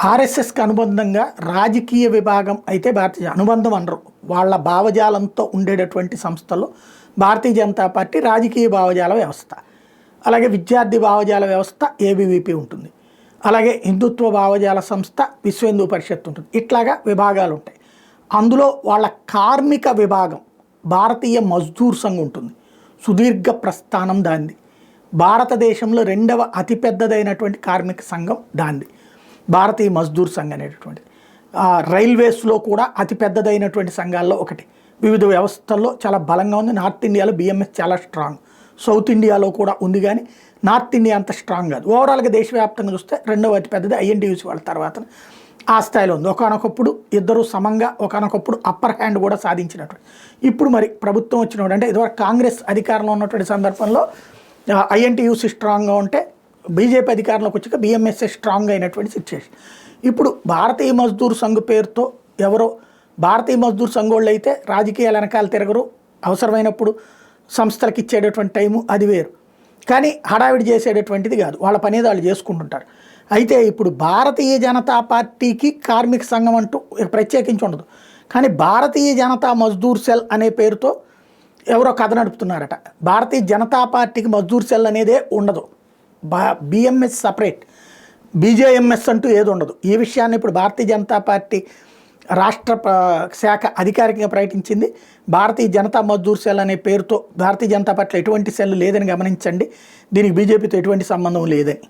ఆర్ఎస్ఎస్కి అనుబంధంగా రాజకీయ విభాగం అయితే భారతీయ అనుబంధం అనరు. వాళ్ళ భావజాలంతో ఉండేటటువంటి సంస్థల్లో భారతీయ జనతా పార్టీ రాజకీయ భావజాల వ్యవస్థ, అలాగే విద్యార్థి భావజాల వ్యవస్థ ఏబీవీపీ ఉంటుంది, అలాగే హిందుత్వ భావజాల సంస్థ విశ్వ హిందూ పరిషత్ ఉంటుంది. ఇట్లాగా విభాగాలు ఉంటాయి. అందులో వాళ్ళ కార్మిక విభాగం భారతీయ మజ్దూర్ సంఘ్ ఉంటుంది. సుదీర్ఘ ప్రస్థానం దాంది. భారతదేశంలో రెండవ అతిపెద్దదైనటువంటి కార్మిక సంఘం దాంది భారతీయ మజ్దూర్ సంఘ్ అనేటటువంటిది. రైల్వేస్లో కూడా అతిపెద్దదైనటువంటి సంఘాల్లో ఒకటి. వివిధ వ్యవస్థల్లో చాలా బలంగా ఉంది. నార్త్ ఇండియాలో బిఎంఎస్ చాలా స్ట్రాంగ్, సౌత్ ఇండియాలో కూడా ఉంది, కానీ నార్త్ ఇండియా అంత స్ట్రాంగ్ కాదు. ఓవరాల్గా దేశవ్యాప్తంగా చూస్తే రెండవ అతిపెద్దది ఐఎన్టీయూసీ వాళ్ళ తర్వాత ఆ స్థాయిలో ఉంది. ఒకనొకప్పుడు ఇద్దరు సమంగా ఒకనొకప్పుడు అప్పర్ హ్యాండ్ కూడా సాధించినటువంటి. ఇప్పుడు మరి ప్రభుత్వం వచ్చినప్పుడు అంటే ఇదివరకు కాంగ్రెస్ అధికారంలో ఉన్నటువంటి సందర్భంలో ఐఎన్టీయూసీ స్ట్రాంగ్గా ఉంటే బీజేపీ అధికారంలోకి వచ్చాక బిఎంఎస్ఏ స్ట్రాంగ్ అయినటువంటి సిచ్యువేషన్. ఇప్పుడు భారతీయ మజ్దూర్ సంఘ్ పేరుతో ఎవరో భారతీయ మజ్దూర్ సంఘ్ వాళ్ళు అయితే రాజకీయాల వెనకాల తిరగరు, అవసరమైనప్పుడు సంస్థలకు ఇచ్చేటటువంటి టైము అది వేరు, కానీ హడావిడి చేసేటటువంటిది కాదు. వాళ్ళ పని వాళ్ళు చేసుకుంటుంటారు. అయితే ఇప్పుడు భారతీయ జనతా పార్టీకి కార్మిక సంఘం అంటూ ప్రత్యేకించి ఉండదు, కానీ భారతీయ జనతా మజ్దూర్ సెల్ అనే పేరుతో ఎవరో కథ నడుపుతున్నారట. భారతీయ జనతా పార్టీకి మజ్దూర్ సెల్ అనేదే ఉండదు. బిఎంఎస్ సపరేట్, బీజేఎంఎస్ అంటూ ఏది ఉండదు. ఈ విషయాన్ని ఇప్పుడు భారతీయ జనతా పార్టీ రాష్ట్ర శాఖ అధికారికంగా ప్రకటించింది. భారతీయ జనతా మజ్దూర్ సెల్ అనే పేరుతో భారతీయ జనతా పార్టీలో ఎటువంటి సెల్ లేదని గమనించండి, దీనికి బీజేపీతో ఎటువంటి సంబంధం లేదని.